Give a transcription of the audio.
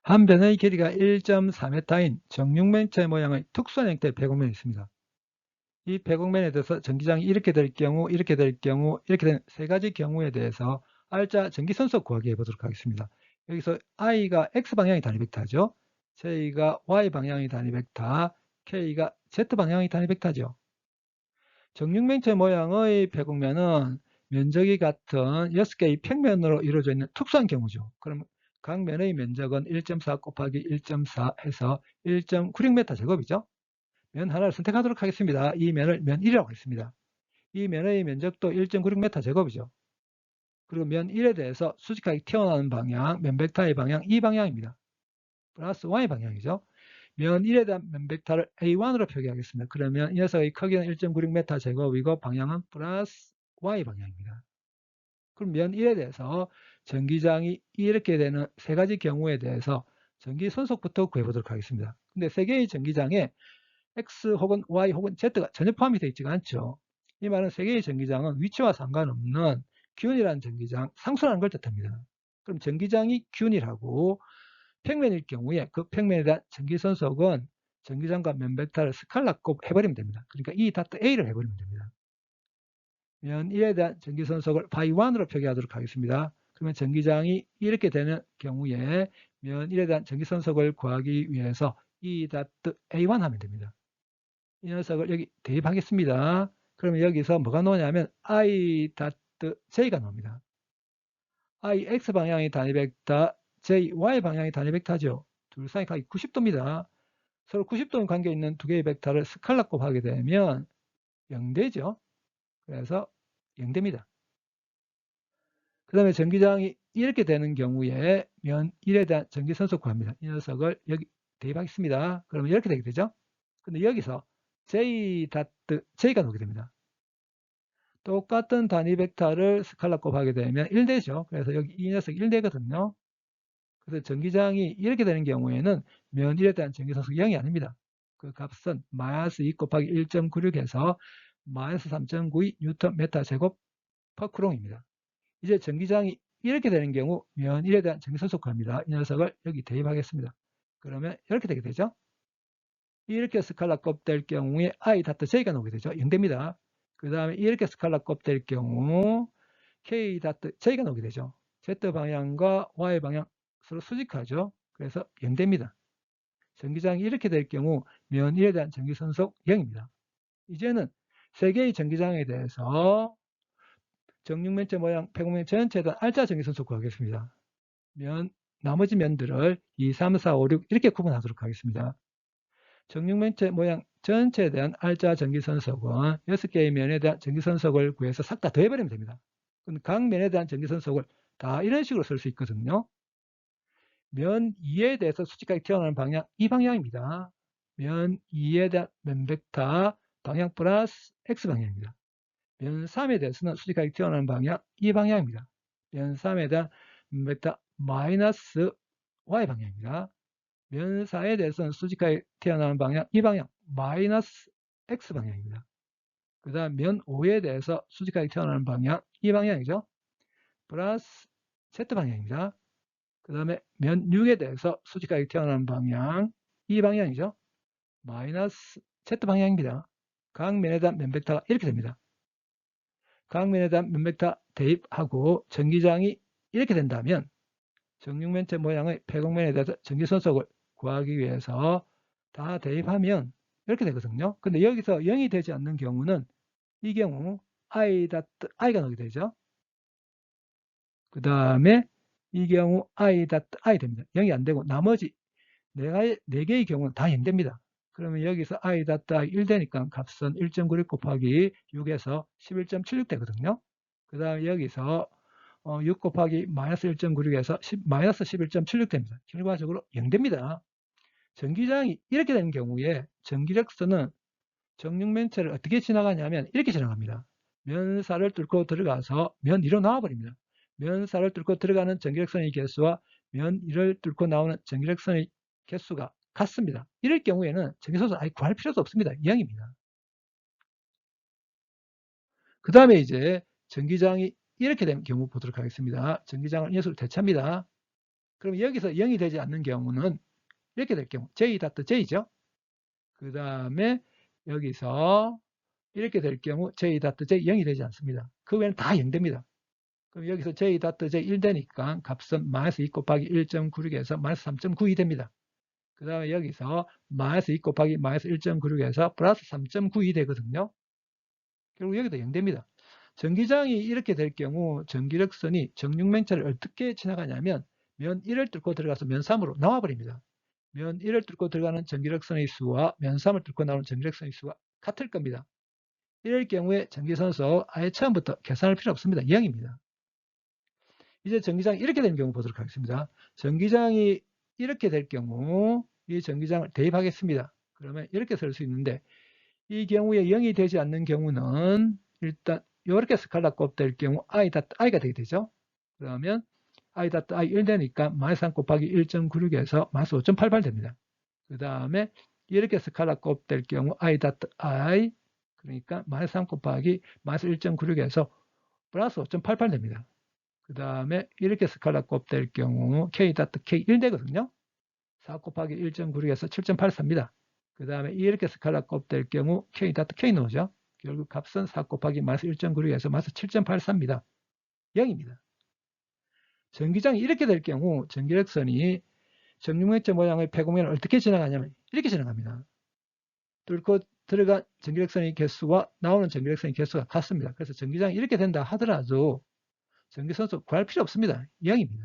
한 변의 길이가 1.4m인 정육면체 모양의 특수한 형태의 배곡면이 있습니다. 이 배곡면에 대해서 전기장이 이렇게 될 경우, 이렇게 될 경우, 이렇게 된 세 가지 경우에 대해서 알짜 전기선속 구하기 해보도록 하겠습니다. 여기서 I가 X방향이 단위 벡터죠. J가 Y방향이 단위 벡터, K가 Z방향이 단위 벡터죠. 정육면체 모양의 배곡면은 면적이 같은 6개의 평면으로 이루어져 있는 특수한 경우죠. 그럼 각 면의 면적은 1.4 곱하기 1.4 해서 1.96m 제곱이죠. 면 하나를 선택하도록 하겠습니다. 이 면을 면 1이라고 했습니다. 이 면의 면적도 1.96m 제곱이죠. 그리고 면 1에 대해서 수직하게 튀어나오는 방향, 면 벡터의 방향 이 방향입니다. 플러스 y 방향이죠. 면 1에 대한 면 벡터를 A1으로 표기하겠습니다. 그러면 이 녀석의 크기는 1.96m 제곱이고 방향은 플러스 y 방향입니다. 그럼 면 1에 대해서 전기장이 이렇게 되는 세 가지 경우에 대해서 전기 손속부터 구해보도록 하겠습니다. 근데 세 개의 전기장에 X 혹은 Y 혹은 Z가 전혀 포함이 되어 있지가 않죠. 이 말은 세 개의 전기장은 위치와 상관없는 균일한 전기장, 상수라는 걸 뜻합니다. 그럼 전기장이 균일하고 평면일 경우에 그 평면에 대한 전기선속은 전기장과 면 벡터를 스칼라곱 해버리면 됩니다. 그러니까 E 다트 A를 해버리면 됩니다. 면 1에 대한 전기선속을 phi1으로 표기하도록 하겠습니다. 그러면 전기장이 이렇게 되는 경우에 면 1에 대한 전기선속을 구하기 위해서 E 다트 A1 하면 됩니다. 이 녀석을 여기 대입하겠습니다. 그러면 여기서 뭐가 나오냐면 I 다트 J가 나옵니다. I X 방향이 단위 벡터, J Y 방향이 단위 벡터죠. 둘 사이 각이 90도입니다. 서로 90도 관계에 있는 두 개의 벡터를 스칼라 곱하게 되면 0되죠. 그래서 0됩니다. 그 다음에 전기장이 이렇게 되는 경우에 면 1에 대한 전기선속 구합니다. 이 녀석을 여기 대입하겠습니다. 그러면 이렇게 되게 되죠. 근데 여기서 J 다트 J가 나오게 됩니다. 똑같은 단위 벡터를 스칼라 곱하게 되면 1되죠. 그래서 여기 이 녀석 1되거든요. 그래서 전기장이 이렇게 되는 경우에는 면 1에 대한 전기선속이 0이 아닙니다. 그 값은 마이너스 2 곱하기 1.96에서 마이너스 3.92 뉴턴 메타 제곱 퍼 쿠롱입니다. 이제 전기장이 이렇게 되는 경우 면 1에 대한 전기선속 구합니다. 이 녀석을 여기 대입하겠습니다. 그러면 이렇게 되게 되죠. 이렇게 스칼라 곱될 경우에 I 다트 J가 나오게 되죠. 0됩니다. 그 다음에 이렇게 스칼라 곱될 경우 K 다트 J가 나오게 되죠. Z 방향과 Y 방향 서로 수직하죠. 그래서 0됩니다. 전기장이 이렇게 될 경우 면 1에 대한 전기선속 0입니다. 이제는 세 개의 전기장에 대해서 정육면체 모양 폐곡면 전체에 대한 알짜 전기선속 구하겠습니다. 나머지 면들을 2, 3, 4, 5, 6 이렇게 구분하도록 하겠습니다. 정육면체 모양 전체에 대한 알짜 전기선속은 6개의 면에 대한 전기선속을 구해서 싹 다 더해버리면 됩니다. 그럼 각 면에 대한 전기선속을 다 이런 식으로 쓸 수 있거든요. 면 2에 대해서 수직하게 튀어나오는 방향 이 방향입니다. 면 2에 대한 면 벡터 방향 플러스 X방향입니다. 면 3에 대해서는 수직하게 튀어나오는 방향 이 방향입니다. 면 3에 대한 면 벡터 마이너스 Y방향입니다. 면 4에 대해서는 수직하게 튀어나오는 방향 이 방향 마이너스 X방향입니다. 그 다음 면 5에 대해서 수직하게 튀어나오는 방향 이 방향이죠. 플러스 Z방향입니다. 그 다음에 면 6에 대해서 수직하게 튀어나오는 방향 이 방향이죠. 마이너스 Z방향입니다. 각 면에 대한 면 벡터가 이렇게 됩니다. 각 면에 대한 면 벡터 대입하고 전기장이 이렇게 된다면 정육면체 모양의 폐곡면에 대해서 전기선속을 구하기 위해서 다 대입하면 이렇게 되거든요. 근데 여기서 0이 되지 않는 경우는 이 경우 I가 나오게 되죠. 그 다음에 이 경우 I 됩니다. 0이 안 되고 나머지 4개의 경우는 다 0됩니다. 그러면 여기서 I 1 되니까 값은 1.96 곱하기 6에서 11.76 되거든요. 그 다음에 여기서 6 곱하기 마이너스 1.96에서 마이너스 11.76 됩니다. 결과적으로 0됩니다. 전기장이 이렇게 되는 경우에 전기력선은 정육면체를 어떻게 지나가냐면 이렇게 지나갑니다. 면사를 뚫고 들어가서 면 위로 나와버립니다. 면사를 뚫고 들어가는 전기력선의 개수와 면 위를 뚫고 나오는 전기력선의 개수가 같습니다. 이럴 경우에는 전기소수 아예 구할 필요도 없습니다. 0입니다. 그 다음에 이제 전기장이 이렇게 된 경우 보도록 하겠습니다. 전기장을 이 녀석으로 대체합니다. 그럼 여기서 0이 되지 않는 경우는 이렇게 될 경우 J.J죠. 그 다음에 여기서 이렇게 될 경우 J.J 0이 되지 않습니다. 그 외에는 다 0 됩니다. 그럼 여기서 J.J 1 되니까 값은 마이너스 2 곱하기 1.96에서 마이너스 3.92 됩니다. 그 다음에 여기서 마이너스 2 곱하기 마이너스 1.96에서 플러스 3.92 되거든요. 결국 여기도 0 됩니다. 전기장이 이렇게 될 경우 전기력선이 정육면체를 어떻게 지나가냐면 면 1을 뚫고 들어가서 면 3으로 나와버립니다. 면 1을 뚫고 들어가는 전기력선의 수와 면 3을 뚫고 나오는 전기력선의 수가 같을 겁니다. 이럴 경우에 전기선수 아예 처음부터 계산할 필요 없습니다. 0입니다. 이제 전기장이 이렇게 되는 경우 보도록 하겠습니다. 전기장이 이렇게 될 경우 이 전기장을 대입하겠습니다. 그러면 이렇게 쓸 수 있는데 이 경우에 0이 되지 않는 경우는 일단 이렇게 스칼라 곱될 경우 i가 되게 되죠. 그러면 i 1 되니까 마이너스 3 곱하기 1.96에서 마이너스 5.88 됩니다. 그 다음에 이렇게 스칼라 곱될 경우 i 그러니까 마이너스 3 곱하기 마이너스 1.96에서 플러스 5.88 됩니다. 그 다음에 이렇게 스칼라 곱될 경우 k 1 되거든요. 4 곱하기 1.96에서 7.84입니다. 그 다음에 이렇게 스칼라 곱될 경우 k 나오죠. 결국 값은 4 곱하기 마이너스 1.96에서 마이너스 7.84입니다. 0입니다. 전기장이 이렇게 될 경우 전기력선이 정육면체 모양의 폐곡면을 어떻게 지나가냐면 이렇게 지나갑니다. 뚫고 들어간 전기력선의 개수와 나오는 전기력선의 개수가 같습니다. 그래서 전기장이 이렇게 된다 하더라도 전기선수 구할 필요 없습니다. 0입니다.